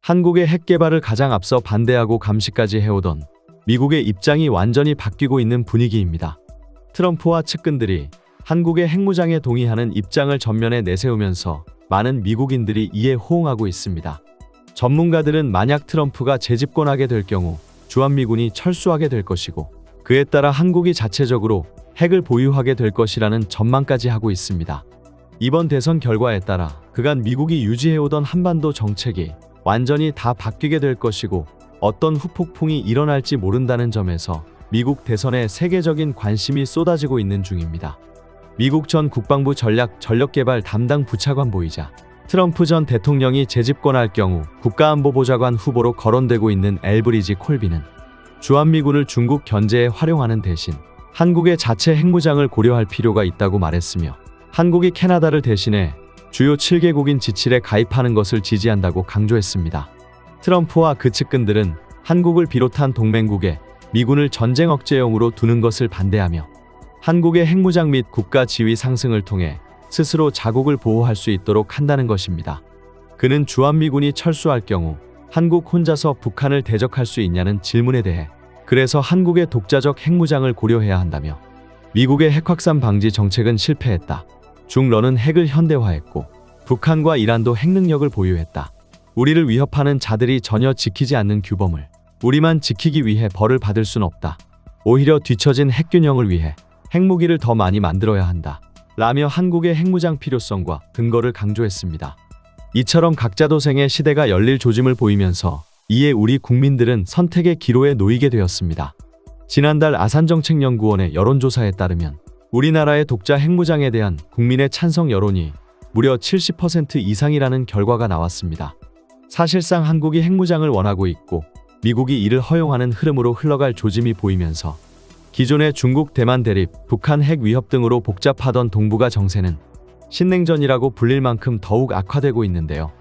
한국의 핵 개발을 가장 앞서 반대하고 감시까지 해오던 미국의 입장이 완전히 바뀌고 있는 분위기입니다. 트럼프와 측근들이 한국의 핵무장에 동의하는 입장을 전면에 내세우면서 많은 미국인들이 이에 호응하고 있습니다. 전문가들은 만약 트럼프가 재집권하게 될 경우 주한미군이 철수하게 될 것이고 그에 따라 한국이 자체적으로 핵을 보유하게 될 것이라는 전망까지 하고 있습니다. 이번 대선 결과에 따라 그간 미국이 유지해오던 한반도 정책이 완전히 다 바뀌게 될 것이고 어떤 후폭풍이 일어날지 모른다는 점에서 미국 대선에 세계적인 관심이 쏟아지고 있는 중입니다. 미국 전 국방부 전력개발 담당 부차관보이자 트럼프 전 대통령이 재집권할 경우 국가안보보좌관 후보로 거론되고 있는 엘브리지 콜비는 주한미군을 중국 견제에 활용하는 대신 한국의 자체 핵무장을 고려할 필요가 있다고 말했으며 한국이 캐나다를 대신해 주요 7개국인 G7에 가입하는 것을 지지한다고 강조했습니다. 트럼프와 그 측근들은 한국을 비롯한 동맹국에 미군을 전쟁 억제용으로 두는 것을 반대하며 한국의 핵무장 및 국가 지위 상승을 통해 스스로 자국을 보호할 수 있도록 한다는 것입니다. 그는 주한미군이 철수할 경우 한국 혼자서 북한을 대적할 수 있냐는 질문에 대해 그래서 한국의 독자적 핵무장을 고려해야 한다며 미국의 핵확산 방지 정책은 실패했다. 중러는 핵을 현대화했고 북한과 이란도 핵능력을 보유했다. 우리를 위협하는 자들이 전혀 지키지 않는 규범을 우리만 지키기 위해 벌을 받을 순 없다. 오히려 뒤처진 핵균형을 위해 핵무기를 더 많이 만들어야 한다. 라며 한국의 핵무장 필요성과 근거를 강조했습니다. 이처럼 각자 도생의 시대가 열릴 조짐을 보이면서 이에 우리 국민들은 선택의 기로에 놓이게 되었습니다. 지난달 아산정책연구원의 여론조사에 따르면 우리나라의 독자 핵무장에 대한 국민의 찬성 여론이 무려 70% 이상이라는 결과가 나왔습니다. 사실상 한국이 핵무장을 원하고 있고 미국이 이를 허용하는 흐름으로 흘러갈 조짐이 보이면서 기존의 중국 대만 대립, 북한 핵 위협 등으로 복잡하던 동북아 정세는 신냉전이라고 불릴 만큼 더욱 악화되고 있는데요.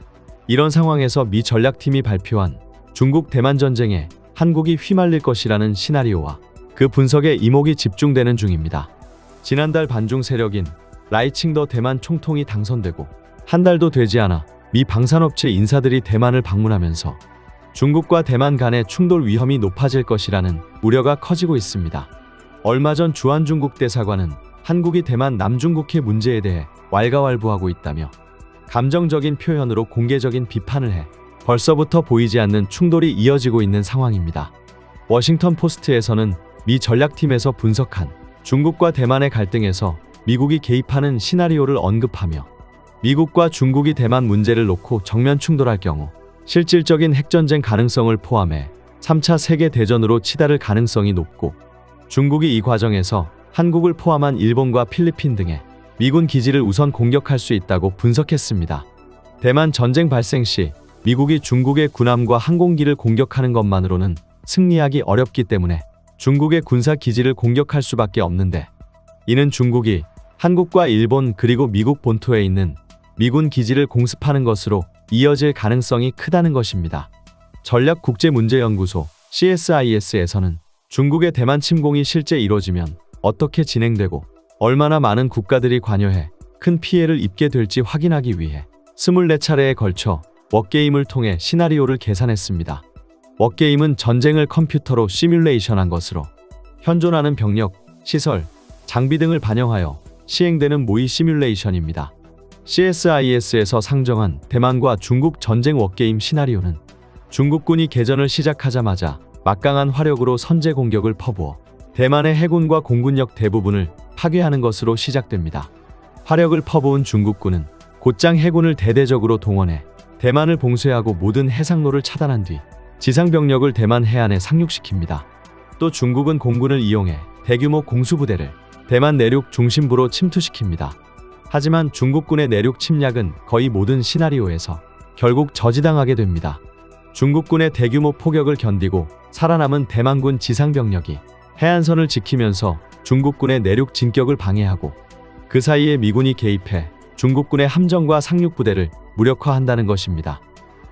이런 상황에서 미 전략팀이 발표한 중국 대만 전쟁에 한국이 휘말릴 것이라는 시나리오와 그 분석에 이목이 집중되는 중입니다. 지난달 반중 세력인 라이칭더 대만 총통이 당선되고 한 달도 되지 않아 미 방산업체 인사들이 대만을 방문하면서 중국과 대만 간의 충돌 위험이 높아질 것이라는 우려가 커지고 있습니다. 얼마 전 주한중국 대사관은 한국이 대만 남중국해 문제에 대해 왈가왈부하고 있다며 감정적인 표현으로 공개적인 비판을 해 벌써부터 보이지 않는 충돌이 이어지고 있는 상황입니다. 워싱턴 포스트에서는 미 전략팀에서 분석한 중국과 대만의 갈등에서 미국이 개입하는 시나리오를 언급하며 미국과 중국이 대만 문제를 놓고 정면 충돌할 경우 실질적인 핵전쟁 가능성을 포함해 3차 세계대전으로 치달을 가능성이 높고 중국이 이 과정에서 한국을 포함한 일본과 필리핀 등의 미군 기지를 우선 공격할 수 있다고 분석했습니다. 대만 전쟁 발생 시 미국이 중국의 군함과 항공기를 공격하는 것만으로는 승리하기 어렵기 때문에 중국의 군사 기지를 공격할 수밖에 없는데 이는 중국이 한국과 일본 그리고 미국 본토에 있는 미군 기지를 공습하는 것으로 이어질 가능성이 크다는 것입니다. 전략국제문제연구소 CSIS에서는 중국의 대만 침공이 실제 이뤄지면 어떻게 진행되고 얼마나 많은 국가들이 관여해 큰 피해를 입게 될지 확인하기 위해 24차례에 걸쳐 워게임을 통해 시나리오를 계산했습니다. 워게임은 전쟁을 컴퓨터로 시뮬레이션한 것으로 현존하는 병력, 시설, 장비 등을 반영하여 시행되는 모의 시뮬레이션입니다. CSIS에서 상정한 대만과 중국 전쟁 워게임 시나리오는 중국군이 개전을 시작하자마자 막강한 화력으로 선제 공격을 퍼부어 대만의 해군과 공군력 대부분을 파괴하는 것으로 시작됩니다. 화력을 퍼부은 중국군은 곧장 해군을 대대적으로 동원해 대만을 봉쇄하고 모든 해상로를 차단한 뒤 지상병력을 대만 해안에 상륙시킵니다. 또 중국은 공군을 이용해 대규모 공수부대를 대만 내륙 중심부로 침투시킵니다. 하지만 중국군의 내륙 침략은 거의 모든 시나리오에서 결국 저지당하게 됩니다. 중국군의 대규모 포격을 견디고 살아남은 대만군 지상병력이 해안선을 지키면서 중국군의 내륙 진격을 방해하고 그 사이에 미군이 개입해 중국군의 함정과 상륙부대를 무력화한다는 것입니다.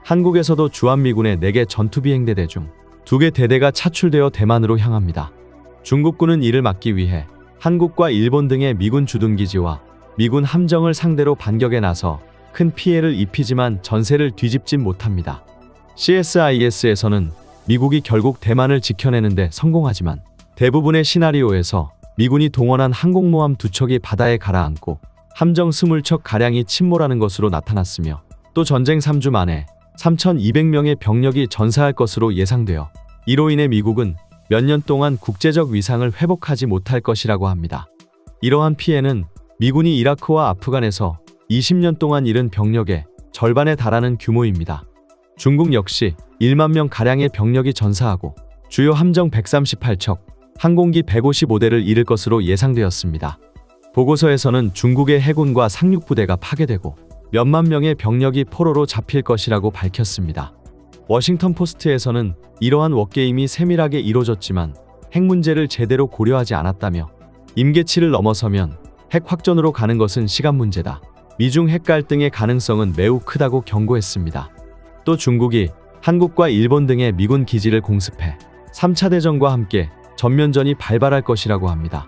한국에서도 주한미군의 4개 전투비행대대 중 2개 대대가 차출되어 대만으로 향합니다. 중국군은 이를 막기 위해 한국과 일본 등의 미군 주둔기지와 미군 함정을 상대로 반격에 나서 큰 피해를 입히지만 전세를 뒤집진 못합니다. CSIS에서는 미국이 결국 대만을 지켜내는데 성공하지만 대부분의 시나리오에서 미군이 동원한 항공모함 2척이 바다에 가라앉고 함정 20척가량이 침몰하는 것으로 나타났으며 또 전쟁 3주 만에 3,200명의 병력이 전사할 것으로 예상되어 이로 인해 미국은 몇 년 동안 국제적 위상을 회복하지 못할 것이라고 합니다. 이러한 피해는 미군이 이라크와 아프간에서 20년 동안 잃은 병력의 절반에 달하는 규모입니다. 중국 역시 1만 명 가량의 병력이 전사하고 주요 함정 138척, 항공기 155대를 잃을 것으로 예상되었습니다. 보고서에서는 중국의 해군과 상륙부대가 파괴되고 몇만 명의 병력이 포로로 잡힐 것이라고 밝혔습니다. 워싱턴 포스트에서는 이러한 워게임이 세밀하게 이루어졌지만 핵 문제를 제대로 고려하지 않았다며 임계치를 넘어서면 핵 확전으로 가는 것은 시간 문제다. 미중 핵 갈등의 가능성은 매우 크다고 경고했습니다. 또 중국이 한국과 일본 등의 미군 기지를 공습해 3차 대전과 함께 전면전이 발발할 것이라고 합니다.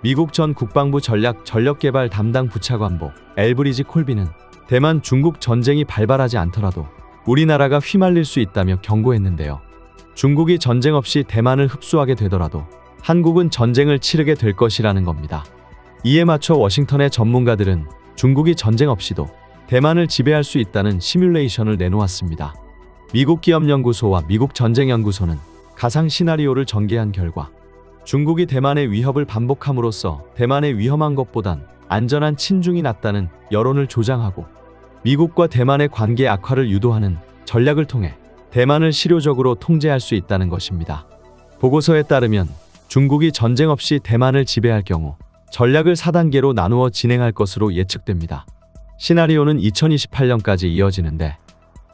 미국 전 국방부 전력개발 담당 부차관보 엘브리지 콜비는 대만 중국 전쟁이 발발하지 않더라도 우리나라가 휘말릴 수 있다며 경고했는데요. 중국이 전쟁 없이 대만을 흡수하게 되더라도 한국은 전쟁을 치르게 될 것이라는 겁니다. 이에 맞춰 워싱턴의 전문가들은 중국이 전쟁 없이도 대만을 지배할 수 있다는 시뮬레이션을 내놓았습니다. 미국 기업연구소와 미국 전쟁연구소는 가상 시나리오를 전개한 결과 중국이 대만의 위협을 반복함으로써 대만의 위험한 것보단 안전한 친중이 낫다는 여론을 조장하고 미국과 대만의 관계 악화를 유도하는 전략을 통해 대만을 실효적으로 통제할 수 있다는 것입니다. 보고서에 따르면 중국이 전쟁 없이 대만을 지배할 경우 전략을 4단계로 나누어 진행할 것으로 예측됩니다. 시나리오는 2028년까지 이어지는데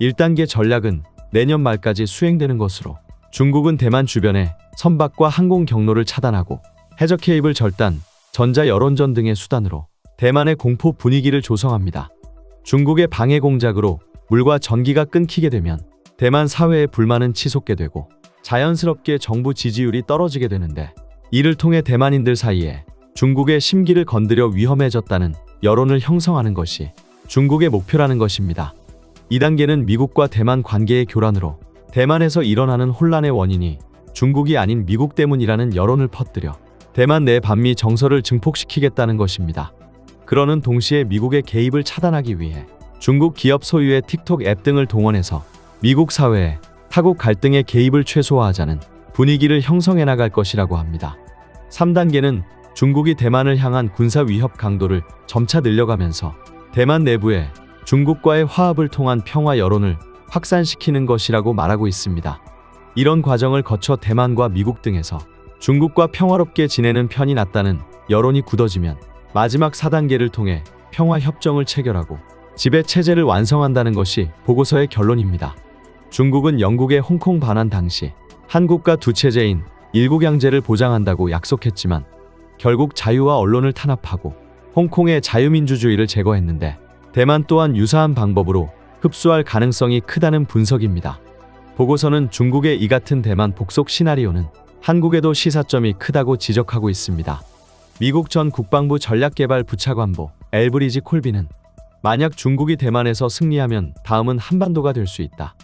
1단계 전략은 내년 말까지 수행되는 것으로 중국은 대만 주변에 선박과 항공 경로를 차단하고 해저 케이블 절단, 전자 여론전 등의 수단으로 대만의 공포 분위기를 조성합니다. 중국의 방해 공작으로 물과 전기가 끊기게 되면 대만 사회의 불만은 치솟게 되고 자연스럽게 정부 지지율이 떨어지게 되는데 이를 통해 대만인들 사이에 중국의 심기를 건드려 위험해졌다는 여론을 형성하는 것이 중국의 목표라는 것입니다. 2단계는 미국과 대만 관계의 교란으로 대만에서 일어나는 혼란의 원인이 중국이 아닌 미국 때문이라는 여론을 퍼뜨려 대만 내 반미 정서를 증폭시키겠다는 것입니다. 그러는 동시에 미국의 개입을 차단하기 위해 중국 기업 소유의 틱톡 앱 등을 동원해서 미국 사회에 타국 갈등의 개입을 최소화하자는 분위기를 형성해 나갈 것이라고 합니다. 3단계는 중국이 대만을 향한 군사 위협 강도를 점차 늘려가면서 대만 내부에 중국과의 화합을 통한 평화 여론을 확산시키는 것이라고 말하고 있습니다. 이런 과정을 거쳐 대만과 미국 등에서 중국과 평화롭게 지내는 편이 낫다는 여론이 굳어지면 마지막 4단계를 통해 평화협정을 체결하고 지배체제를 완성한다는 것이 보고서의 결론입니다. 중국은 영국의 홍콩 반환 당시 한국과 두 체제인 일국양제를 보장한다고 약속했지만 결국 자유와 언론을 탄압하고 홍콩의 자유민주주의를 제거했는데 대만 또한 유사한 방법으로 흡수할 가능성이 크다는 분석입니다. 보고서는 중국의 이 같은 대만 복속 시나리오는 한국에도 시사점이 크다고 지적하고 있습니다. 미국 전 국방부 전략개발 부차관보 엘브리지 콜비는 만약 중국이 대만에서 승리하면 다음은 한반도가 될 수 있다.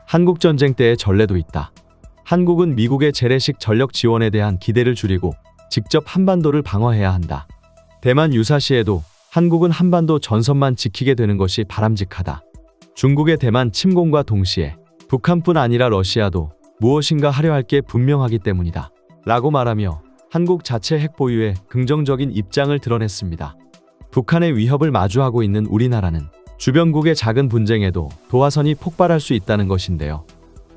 한국 전쟁 때의 전례도 있다. 한국은 미국의 재래식 전력 지원에 대한 기대를 줄이고 직접 한반도를 방어해야 한다. 대만 유사시에도 한국은 한반도 전선만 지키게 되는 것이 바람직하다. 중국의 대만 침공과 동시에 북한뿐 아니라 러시아도 무엇인가 하려 할 게 분명하기 때문이다. 라고 말하며 한국 자체 핵 보유에 긍정적인 입장을 드러냈습니다. 북한의 위협을 마주하고 있는 우리나라는 주변국의 작은 분쟁에도 도화선이 폭발할 수 있다는 것인데요.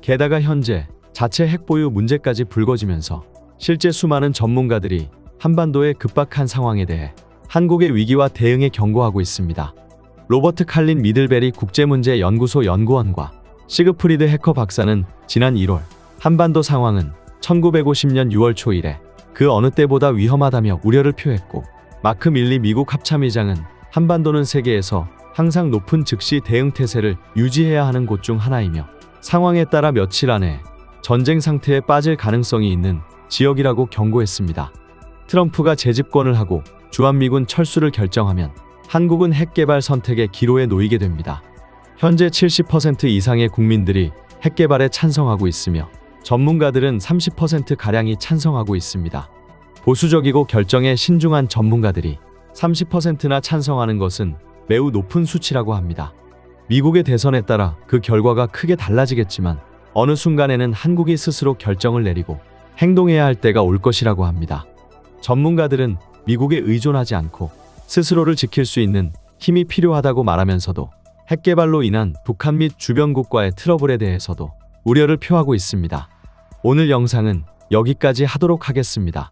게다가 현재 자체 핵 보유 문제까지 불거지면서 실제 수많은 전문가들이 한반도의 급박한 상황에 대해 한국의 위기와 대응에 경고하고 있습니다. 로버트 칼린 미들베리 국제문제연구소 연구원과 시그프리드 해커 박사는 지난 1월 한반도 상황은 1950년 6월 초 이래 그 어느 때보다 위험하다며 우려를 표했고 마크 밀리 미국 합참의장은 한반도는 세계에서 항상 높은 즉시 대응 태세를 유지해야 하는 곳 중 하나이며 상황에 따라 며칠 안에 전쟁 상태에 빠질 가능성이 있는 지역이라고 경고했습니다. 트럼프가 재집권을 하고 주한미군 철수를 결정하면 한국은 핵 개발 선택의 기로에 놓이게 됩니다. 현재 70% 이상의 국민들이 핵 개발에 찬성하고 있으며 전문가들은 30%가량이 찬성하고 있습니다. 보수적이고 결정에 신중한 전문가들이 30%나 찬성하는 것은 매우 높은 수치라고 합니다. 미국의 대선에 따라 그 결과가 크게 달라지겠지만 어느 순간에는 한국이 스스로 결정을 내리고 행동해야 할 때가 올 것이라고 합니다. 전문가들은 미국에 의존하지 않고 스스로를 지킬 수 있는 힘이 필요하다고 말하면서도 핵 개발로 인한 북한 및 주변국과의 트러블에 대해서도 우려를 표하고 있습니다. 오늘 영상은 여기까지 하도록 하겠습니다.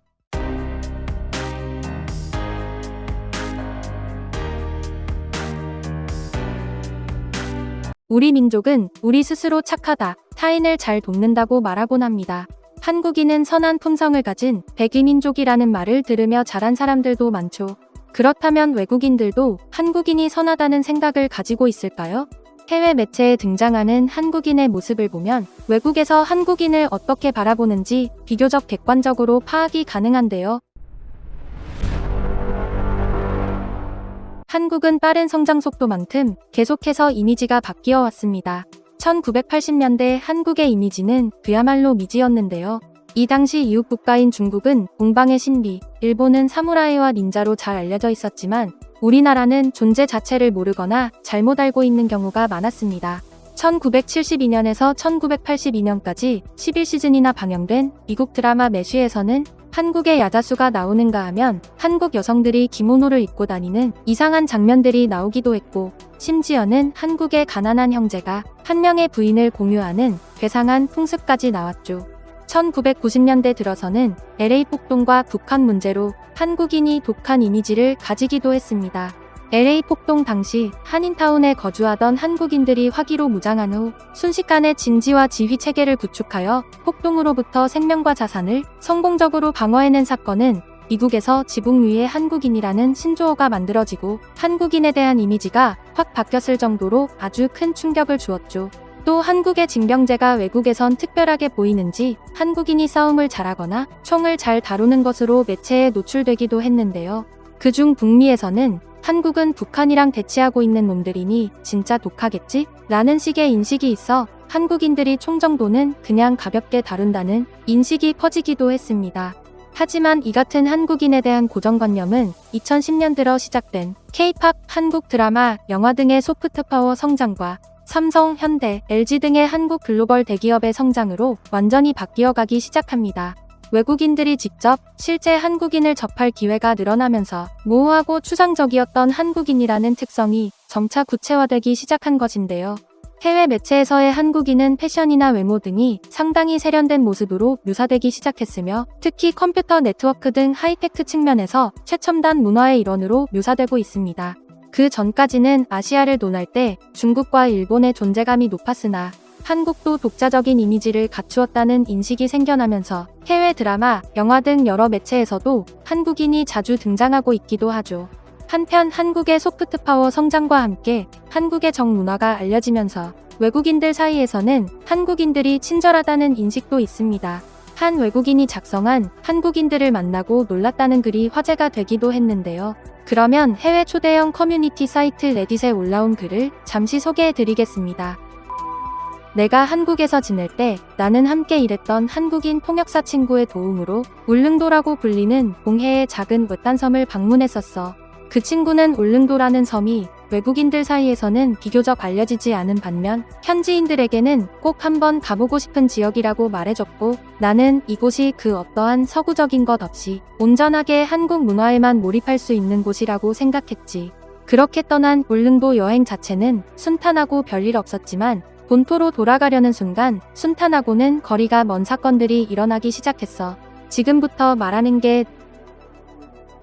우리 민족은 우리 스스로 착하다, 타인을 잘 돕는다고 말하곤 합니다. 한국인은 선한 품성을 가진 백이민족이라는 말을 들으며 자란 사람들도 많죠. 그렇다면 외국인들도 한국인이 선하다는 생각을 가지고 있을까요? 해외 매체에 등장하는 한국인의 모습을 보면 외국에서 한국인을 어떻게 바라보는지 비교적 객관적으로 파악이 가능한데요. 한국은 빠른 성장 속도만큼 계속해서 이미지가 바뀌어 왔습니다. 1980년대 한국의 이미지는 그야말로 미지였는데요. 이 당시 이웃 국가인 중국은 공방의 신비, 일본은 사무라이와 닌자로 잘 알려져 있었지만 우리나라는 존재 자체를 모르거나 잘못 알고 있는 경우가 많았습니다. 1972년에서 1982년까지 11시즌이나 방영된 미국 드라마 매쉬에서는 한국의 야자수가 나오는가 하면 한국 여성들이 기모노를 입고 다니는 이상한 장면들이 나오기도 했고, 심지어는 한국의 가난한 형제가 한 명의 부인을 공유하는 괴상한 풍습까지 나왔죠. 1990년대 들어서는 LA 폭동과 북한 문제로 한국인이 독한 이미지를 가지기도 했습니다. LA 폭동 당시 한인타운에 거주하던 한국인들이 화기로 무장한 후 순식간에 진지와 지휘 체계를 구축하여 폭동으로부터 생명과 자산을 성공적으로 방어해낸 사건은 미국에서 지붕 위의 한국인이라는 신조어가 만들어지고 한국인에 대한 이미지가 확 바뀌었을 정도로 아주 큰 충격을 주었죠. 또 한국의 징병제가 외국에선 특별하게 보이는지 한국인이 싸움을 잘하거나 총을 잘 다루는 것으로 매체에 노출되기도 했는데요. 그중 북미에서는 한국은 북한이랑 대치하고 있는 놈들이니 진짜 독하겠지? 라는 식의 인식이 있어 한국인들이 총 정도는 그냥 가볍게 다룬다는 인식이 퍼지기도 했습니다. 하지만 이 같은 한국인에 대한 고정관념은 2010년 들어 시작된 K-팝, 한국 드라마, 영화 등의 소프트파워 성장과 삼성, 현대, LG 등의 한국 글로벌 대기업의 성장으로 완전히 바뀌어가기 시작합니다. 외국인들이 직접 실제 한국인을 접할 기회가 늘어나면서 모호하고 추상적이었던 한국인이라는 특성이 점차 구체화되기 시작한 것인데요. 해외 매체에서의 한국인은 패션이나 외모 등이 상당히 세련된 모습으로 묘사되기 시작했으며 특히 컴퓨터 네트워크 등 하이테크 측면에서 최첨단 문화의 일원으로 묘사되고 있습니다. 그 전까지는 아시아를 논할 때 중국과 일본의 존재감이 높았으나 한국도 독자적인 이미지를 갖추었다는 인식이 생겨나면서 해외 드라마, 영화 등 여러 매체에서도 한국인이 자주 등장하고 있기도 하죠. 한편 한국의 소프트파워 성장과 함께 한국의 정문화가 알려지면서 외국인들 사이에서는 한국인들이 친절하다는 인식도 있습니다. 한 외국인이 작성한 한국인들을 만나고 놀랐다는 글이 화제가 되기도 했는데요. 그러면 해외 초대형 커뮤니티 사이트 레딧에 올라온 글을 잠시 소개해드리겠습니다. 내가 한국에서 지낼 때 나는 함께 일했던 한국인 통역사 친구의 도움으로 울릉도라고 불리는 봉해의 작은 외딴섬을 방문했었어. 그 친구는 울릉도라는 섬이 외국인들 사이에서는 비교적 알려지지 않은 반면 현지인들에게는 꼭 한번 가보고 싶은 지역이라고 말해줬고, 나는 이곳이 그 어떠한 서구적인 것 없이 온전하게 한국 문화에만 몰입할 수 있는 곳이라고 생각했지. 그렇게 떠난 울릉도 여행 자체는 순탄하고 별일 없었지만 본토로 돌아가려는 순간 순탄하고는 거리가 먼 사건들이 일어나기 시작했어. 지금부터 말하는 게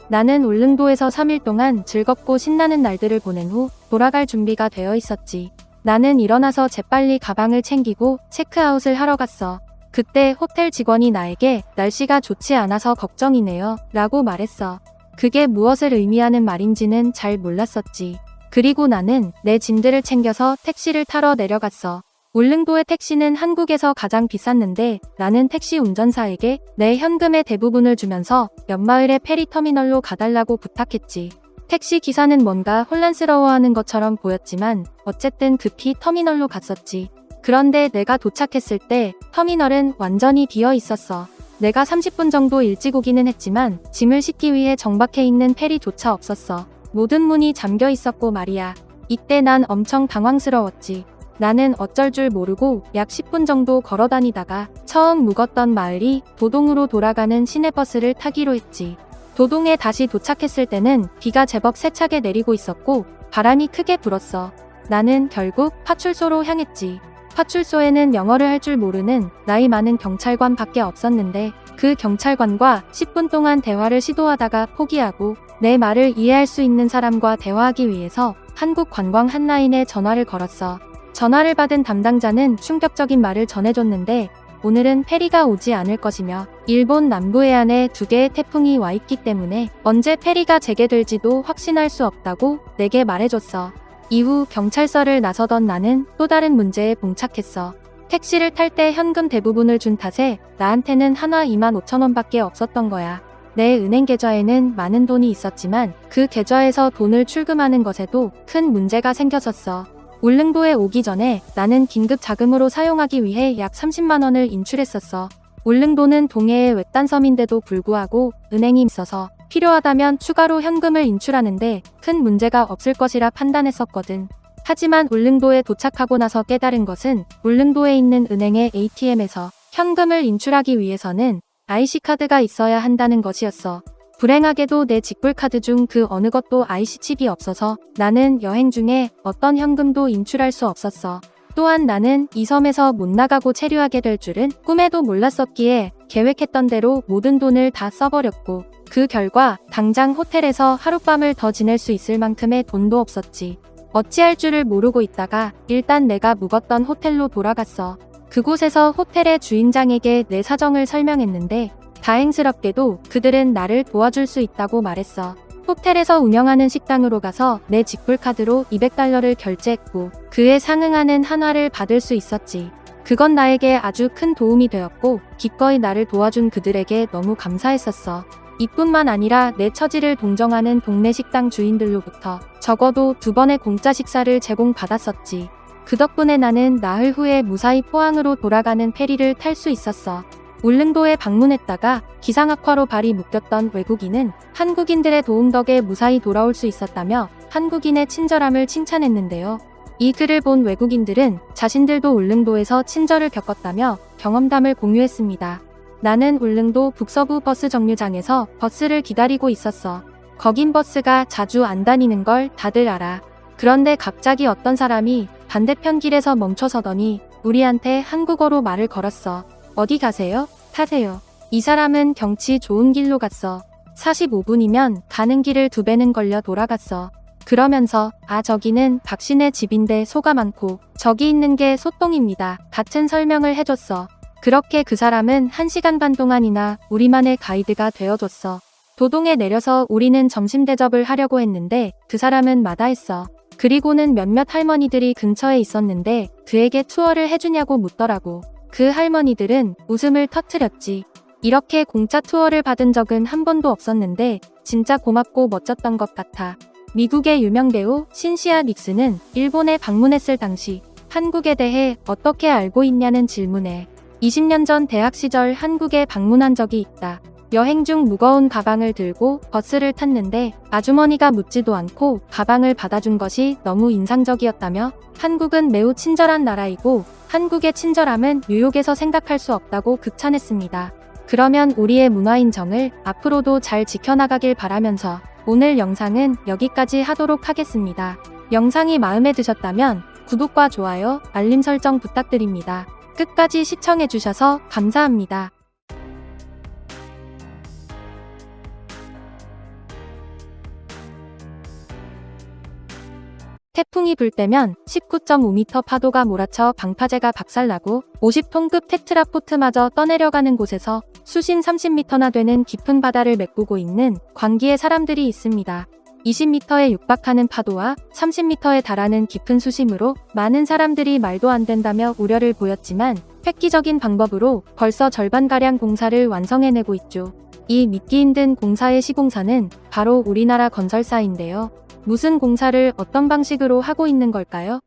나는 울릉도에서 3일 동안 즐겁고 신나는 날들을 보낸 후 돌아갈 준비가 되어 있었지. 나는 일어나서 재빨리 가방을 챙기고 체크아웃을 하러 갔어. 그때 호텔 직원이 나에게 날씨가 좋지 않아서 걱정이네요 라고 말했어. 그게 무엇을 의미하는 말인지는 잘 몰랐었지. 그리고 나는 내 짐들을 챙겨서 택시를 타러 내려갔어. 울릉도의 택시는 한국에서 가장 비쌌는데 나는 택시 운전사에게 내 현금의 대부분을 주면서 옆마을의 페리터미널로 가달라고 부탁했지. 택시 기사는 뭔가 혼란스러워하는 것처럼 보였지만 어쨌든 급히 터미널로 갔었지. 그런데 내가 도착했을 때 터미널은 완전히 비어 있었어. 내가 30분 정도 일찍 오기는 했지만 짐을 싣기 위해 정박해 있는 페리조차 없었어. 모든 문이 잠겨 있었고 말이야. 이때 난 엄청 당황스러웠지. 나는 어쩔 줄 모르고 약 10분 정도 걸어 다니다가 처음 묵었던 마을이 도동으로 돌아가는 시내버스를 타기로 했지. 도동에 다시 도착했을 때는 비가 제법 세차게 내리고 있었고 바람이 크게 불었어. 나는 결국 파출소로 향했지. 파출소에는 영어를 할 줄 모르는 나이 많은 경찰관 밖에 없었는데 그 경찰관과 10분 동안 대화를 시도하다가 포기하고 내 말을 이해할 수 있는 사람과 대화하기 위해서 한국관광 한라인에 전화를 걸었어. 전화를 받은 담당자는 충격적인 말을 전해줬는데 오늘은 페리가 오지 않을 것이며 일본 남부 해안에 2개의 태풍이 와 있기 때문에 언제 페리가 재개될지도 확신할 수 없다고 내게 말해줬어. 이후 경찰서를 나서던 나는 또 다른 문제에 봉착했어. 택시를 탈 때 현금 대부분을 준 탓에 나한테는 한화 25,000원밖에 없었던 거야. 내 은행 계좌에는 많은 돈이 있었지만 그 계좌에서 돈을 출금하는 것에도 큰 문제가 생겼었어. 울릉도에 오기 전에 나는 긴급 자금으로 사용하기 위해 약 30만 원을 인출했었어. 울릉도는 동해의 외딴 섬인데도 불구하고 은행이 있어서 필요하다면 추가로 현금을 인출하는데 큰 문제가 없을 것이라 판단했었거든. 하지만 울릉도에 도착하고 나서 깨달은 것은 울릉도에 있는 은행의 ATM에서 현금을 인출하기 위해서는 IC카드가 있어야 한다는 것이었어. 불행하게도 내 직불카드 중 그 어느 것도 IC칩이 없어서 나는 여행 중에 어떤 현금도 인출할 수 없었어. 또한 나는 이 섬에서 못 나가고 체류하게 될 줄은 꿈에도 몰랐었기에 계획했던 대로 모든 돈을 다 써버렸고 그 결과 당장 호텔에서 하룻밤을 더 지낼 수 있을 만큼의 돈도 없었지. 어찌할 줄을 모르고 있다가 일단 내가 묵었던 호텔로 돌아갔어. 그곳에서 호텔의 주인장에게 내 사정을 설명했는데 다행스럽게도 그들은 나를 도와줄 수 있다고 말했어. 호텔에서 운영하는 식당으로 가서 내 직불카드로 200달러를 결제했고 그에 상응하는 한화를 받을 수 있었지. 그건 나에게 아주 큰 도움이 되었고 기꺼이 나를 도와준 그들에게 너무 감사했었어. 이뿐만 아니라 내 처지를 동정하는 동네 식당 주인들로부터 적어도 2번의 공짜 식사를 제공받았었지. 그 덕분에 나는 나흘 후에 무사히 포항으로 돌아가는 페리를 탈 수 있었어. 울릉도에 방문했다가 기상악화로 발이 묶였던 외국인은 한국인들의 도움 덕에 무사히 돌아올 수 있었다며 한국인의 친절함을 칭찬했는데요. 이 글을 본 외국인들은 자신들도 울릉도에서 친절을 겪었다며 경험담을 공유했습니다. 나는 울릉도 북서부 버스 정류장에서 버스를 기다리고 있었어. 거긴 버스가 자주 안 다니는 걸 다들 알아. 그런데 갑자기 어떤 사람이 반대편 길에서 멈춰서더니 우리한테 한국어로 말을 걸었어. 어디 가세요? 타세요. 이 사람은 경치 좋은 길로 갔어. 45분이면 가는 길을 2배는 걸려 돌아갔어. 그러면서 저기는 박씨네 집인데 소가 많고 저기 있는 게 소똥입니다. 같은 설명을 해줬어. 그렇게 그 사람은 1시간 반 동안이나 우리만의 가이드가 되어줬어. 도동에 내려서 우리는 점심 대접을 하려고 했는데 그 사람은 마다했어. 그리고는 몇몇 할머니들이 근처에 있었는데 그에게 투어를 해주냐고 묻더라고. 그 할머니들은 웃음을 터뜨렸지. 이렇게 공짜 투어를 받은 적은 한 번도 없었는데 진짜 고맙고 멋졌던 것 같아. 미국의 유명 배우 신시아 닉스는 일본에 방문했을 당시 한국에 대해 어떻게 알고 있냐는 질문에 20년 전 대학 시절 한국에 방문한 적이 있다. 여행 중 무거운 가방을 들고 버스를 탔는데 아주머니가 묻지도 않고 가방을 받아준 것이 너무 인상적이었다며 한국은 매우 친절한 나라이고 한국의 친절함은 뉴욕에서 생각할 수 없다고 극찬했습니다. 그러면 우리의 문화인정을 앞으로도 잘 지켜나가길 바라면서 오늘 영상은 여기까지 하도록 하겠습니다. 영상이 마음에 드셨다면 구독과 좋아요, 알림 설정 부탁드립니다. 끝까지 시청해주셔서 감사합니다. 태풍이 불 때면 19.5m 파도가 몰아쳐 방파제가 박살나고 50톤급 테트라포트마저 떠내려가는 곳에서 수심 30m나 되는 깊은 바다를 메꾸고 있는 광기의 사람들이 있습니다. 20m에 육박하는 파도와 30m에 달하는 깊은 수심으로 많은 사람들이 말도 안 된다며 우려를 보였지만 획기적인 방법으로 벌써 절반가량 공사를 완성해내고 있죠. 이 믿기 힘든 공사의 시공사는 바로 우리나라 건설사인데요. 무슨 공사를 어떤 방식으로 하고 있는 걸까요?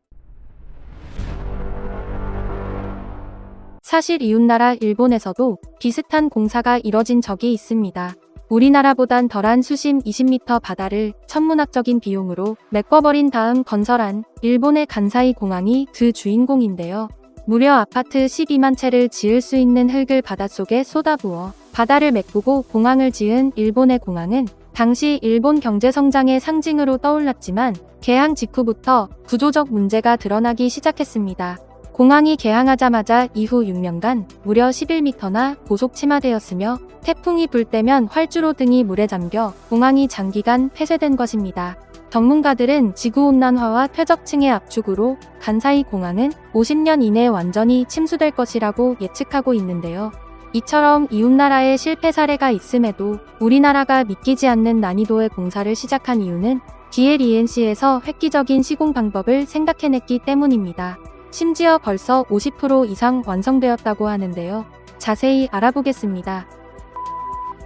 사실 이웃나라 일본에서도 비슷한 공사가 이뤄진 적이 있습니다. 우리나라보단 덜한 수심 20m 바다를 천문학적인 비용으로 메꿔버린 다음 건설한 일본의 간사이 공항이 그 주인공인데요. 무려 아파트 12만 채를 지을 수 있는 흙을 바닷속에 쏟아부어 바다를 메꾸고 공항을 지은 일본의 공항은 당시 일본 경제성장의 상징으로 떠올랐지만 개항 직후부터 구조적 문제가 드러나기 시작했습니다. 공항이 개항하자마자 이후 6년간 무려 11m나 고속 침하되었으며 태풍이 불 때면 활주로 등이 물에 잠겨 공항이 장기간 폐쇄된 것입니다. 전문가들은 지구온난화와 퇴적층의 압축으로 간사이 공항은 50년 이내에 완전히 침수될 것이라고 예측하고 있는데요. 이처럼 이웃나라의 실패 사례가 있음에도 우리나라가 믿기지 않는 난이도의 공사를 시작한 이유는 DLENC에서 획기적인 시공 방법을 생각해냈기 때문입니다. 심지어 벌써 50% 이상 완성되었다고 하는데요. 자세히 알아보겠습니다.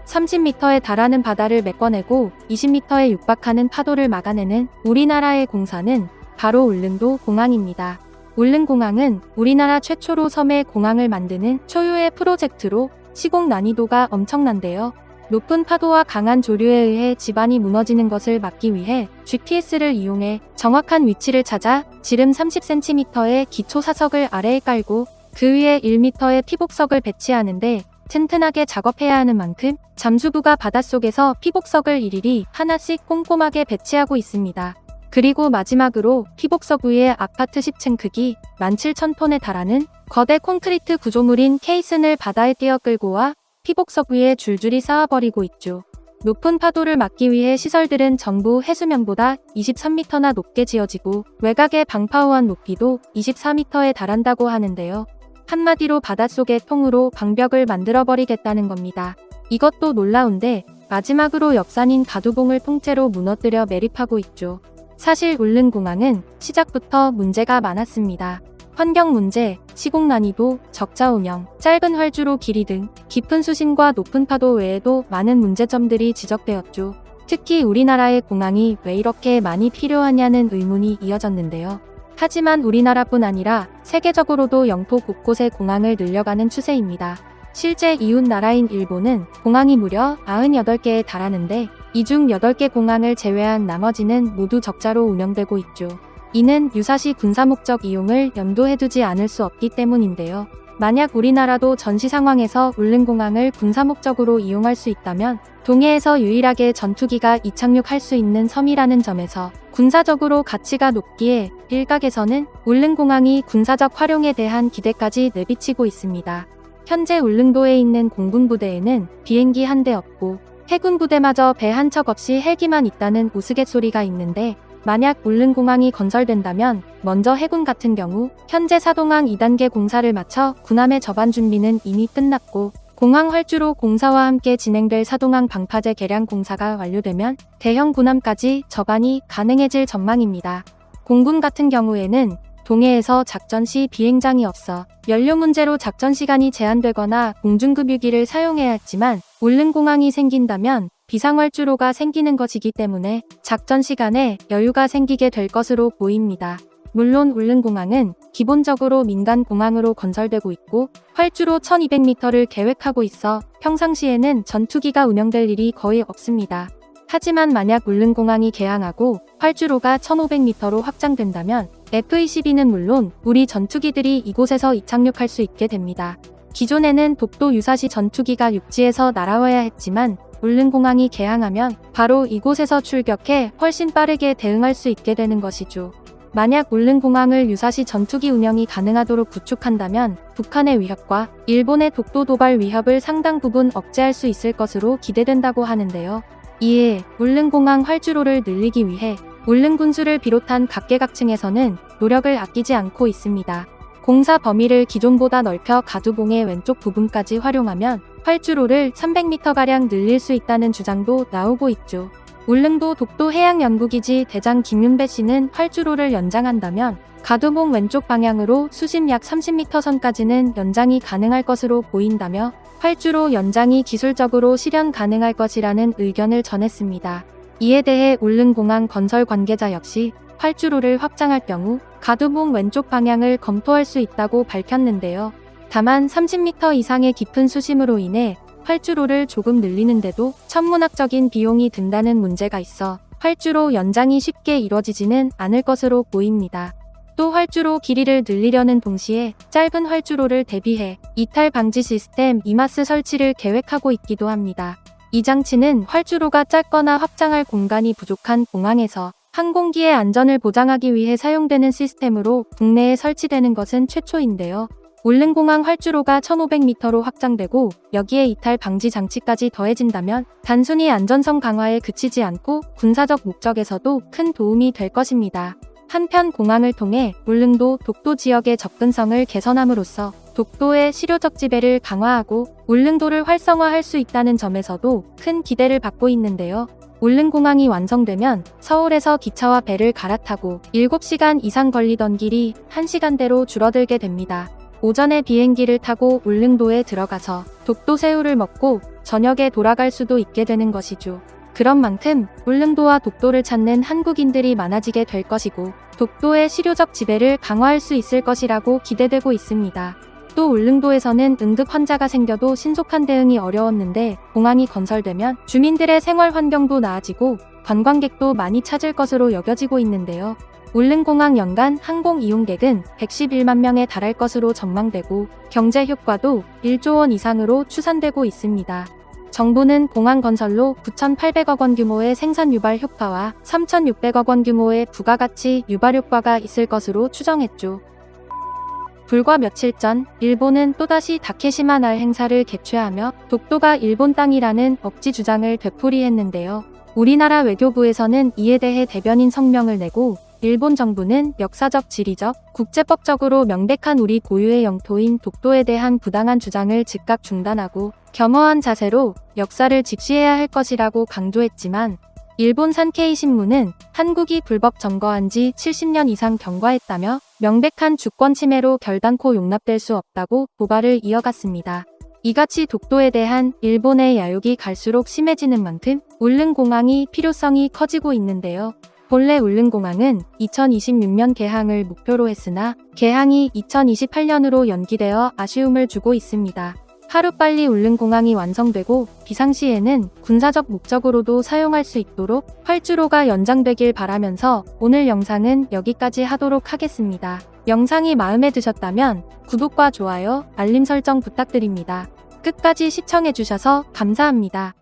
30m에 달하는 바다를 메꿔내고 20m에 육박하는 파도를 막아내는 우리나라의 공사는 바로 울릉도 공항입니다. 울릉공항은 우리나라 최초로 섬에 공항을 만드는 초유의 프로젝트로 시공 난이도가 엄청난데요. 높은 파도와 강한 조류에 의해 지반이 무너지는 것을 막기 위해 GPS를 이용해 정확한 위치를 찾아 지름 30cm의 기초 사석을 아래에 깔고 그 위에 1m의 피복석을 배치하는데 튼튼하게 작업해야 하는 만큼 잠수부가 바닷속에서 피복석을 일일이 하나씩 꼼꼼하게 배치하고 있습니다. 그리고 마지막으로 피복석 위에 아파트 10층 크기 17,000톤에 달하는 거대 콘크리트 구조물인 케이슨을 바다에 띄어 끌고 와 피복석 위에 줄줄이 쌓아버리고 있죠. 높은 파도를 막기 위해 시설들은 전부 해수면보다 23m나 높게 지어지고 외곽의 방파후한 높이도 24m에 달한다고 하는데요. 한마디로 바닷속의 통으로 방벽을 만들어버리겠다는 겁니다. 이것도 놀라운데 마지막으로 옆산인 가두봉을 통째로 무너뜨려 매립하고 있죠. 사실 울릉공항은 시작부터 문제가 많았습니다. 환경 문제, 시공 난이도, 적자 운영, 짧은 활주로 길이 등 깊은 수심과 높은 파도 외에도 많은 문제점들이 지적되었죠. 특히 우리나라의 공항이 왜 이렇게 많이 필요하냐는 의문이 이어졌는데요. 하지만 우리나라뿐 아니라 세계적으로도 영토 곳곳에 공항을 늘려가는 추세입니다. 실제 이웃 나라인 일본은 공항이 무려 98개에 달하는데 이 중 8개 공항을 제외한 나머지는 모두 적자로 운영되고 있죠. 이는 유사시 군사 목적 이용을 염두에 두지 않을 수 없기 때문인데요. 만약 우리나라도 전시 상황에서 울릉공항을 군사 목적으로 이용할 수 있다면 동해에서 유일하게 전투기가 이착륙할 수 있는 섬이라는 점에서 군사적으로 가치가 높기에 일각에서는 울릉공항이 군사적 활용에 대한 기대까지 내비치고 있습니다. 현재 울릉도에 있는 공군부대에는 비행기 한 대 없고 해군 부대마저 배 한 척 없이 헬기만 있다는 우스갯소리가 있는데 만약 울릉공항이 건설된다면 먼저 해군 같은 경우 현재 사동항 2단계 공사를 마쳐 군함의 접안 준비는 이미 끝났고 공항 활주로 공사와 함께 진행될 사동항 방파제 개량 공사가 완료되면 대형 군함까지 접안이 가능해질 전망입니다. 공군 같은 경우에는 동해에서 작전 시 비행장이 없어 연료 문제로 작전 시간이 제한되거나 공중급유기를 사용해야 했지만 울릉공항이 생긴다면 비상활주로가 생기는 것이기 때문에 작전 시간에 여유가 생기게 될 것으로 보입니다. 물론 울릉공항은 기본적으로 민간 공항으로 건설되고 있고 활주로 1200m를 계획하고 있어 평상시에는 전투기가 운영될 일이 거의 없습니다. 하지만 만약 울릉공항이 개항하고 활주로가 1500m로 확장된다면 F-22는 물론 우리 전투기들이 이곳에서 이착륙할 수 있게 됩니다. 기존에는 독도 유사시 전투기가 육지에서 날아와야 했지만 울릉공항이 개항하면 바로 이곳에서 출격해 훨씬 빠르게 대응할 수 있게 되는 것이죠. 만약 울릉공항을 유사시 전투기 운영이 가능하도록 구축한다면 북한의 위협과 일본의 독도 도발 위협을 상당 부분 억제할 수 있을 것으로 기대된다고 하는데요. 이에 울릉공항 활주로를 늘리기 위해 울릉군수를 비롯한 각계각층에서는 노력을 아끼지 않고 있습니다. 공사 범위를 기존보다 넓혀 가두봉의 왼쪽 부분까지 활용하면 활주로를 300m가량 늘릴 수 있다는 주장도 나오고 있죠. 울릉도 독도 해양연구기지 대장 김윤배 씨는 활주로를 연장한다면 가두봉 왼쪽 방향으로 수심 약 30m 선까지는 연장이 가능할 것으로 보인다며 활주로 연장이 기술적으로 실현 가능할 것이라는 의견을 전했습니다. 이에 대해 울릉공항 건설 관계자 역시 활주로를 확장할 경우 가두봉 왼쪽 방향을 검토할 수 있다고 밝혔는데요. 다만 30m 이상의 깊은 수심으로 인해 활주로를 조금 늘리는데도 천문학적인 비용이 든다는 문제가 있어 활주로 연장이 쉽게 이뤄지지는 않을 것으로 보입니다. 또 활주로 길이를 늘리려는 동시에 짧은 활주로를 대비해 이탈 방지 시스템 이마스 설치를 계획하고 있기도 합니다. 이 장치는 활주로가 짧거나 확장할 공간이 부족한 공항에서 항공기의 안전을 보장하기 위해 사용되는 시스템으로 국내에 설치되는 것은 최초인데요. 울릉공항 활주로가 1500m로 확장되고 여기에 이탈 방지 장치까지 더해진다면 단순히 안전성 강화에 그치지 않고 군사적 목적에서도 큰 도움이 될 것입니다. 한편 공항을 통해 울릉도 독도 지역의 접근성을 개선함으로써 독도의 실효적 지배를 강화하고 울릉도를 활성화할 수 있다는 점에서도 큰 기대를 받고 있는데요. 울릉공항이 완성되면 서울에서 기차와 배를 갈아타고 7시간 이상 걸리던 길이 1시간대로 줄어들게 됩니다. 오전에 비행기를 타고 울릉도에 들어가서 독도 새우를 먹고 저녁에 돌아갈 수도 있게 되는 것이죠. 그런 만큼 울릉도와 독도를 찾는 한국인들이 많아지게 될 것이고 독도의 실효적 지배를 강화할 수 있을 것이라고 기대되고 있습니다. 또 울릉도에서는 응급 환자가 생겨도 신속한 대응이 어려웠는데 공항이 건설되면 주민들의 생활 환경도 나아지고 관광객도 많이 찾을 것으로 여겨지고 있는데요. 울릉공항 연간 항공 이용객은 111만 명에 달할 것으로 전망되고 경제 효과도 1조 원 이상으로 추산되고 있습니다. 정부는 공항 건설로 9,800억 원 규모의 생산 유발 효과와 3,600억 원 규모의 부가가치 유발 효과가 있을 것으로 추정했죠. 불과 며칠 전 일본은 또다시 다케시마 날 행사를 개최하며 독도가 일본 땅이라는 억지 주장을 되풀이했는데요. 우리나라 외교부에서는 이에 대해 대변인 성명을 내고 일본 정부는 역사적, 지리적, 국제법적으로 명백한 우리 고유의 영토인 독도에 대한 부당한 주장을 즉각 중단하고 겸허한 자세로 역사를 직시해야 할 것이라고 강조했지만 일본 산케이 신문은 한국이 불법 점거한 지 70년 이상 경과했다며 명백한 주권 침해로 결단코 용납될 수 없다고 고발을 이어갔습니다. 이같이 독도에 대한 일본의 야욕이 갈수록 심해지는 만큼 울릉공항이 필요성이 커지고 있는데요. 본래 울릉공항은 2026년 개항을 목표로 했으나 개항이 2028년으로 연기되어 아쉬움을 주고 있습니다. 하루빨리 울릉공항이 완성되고 비상시에는 군사적 목적으로도 사용할 수 있도록 활주로가 연장되길 바라면서 오늘 영상은 여기까지 하도록 하겠습니다. 영상이 마음에 드셨다면 구독과 좋아요, 알림 설정 부탁드립니다. 끝까지 시청해주셔서 감사합니다.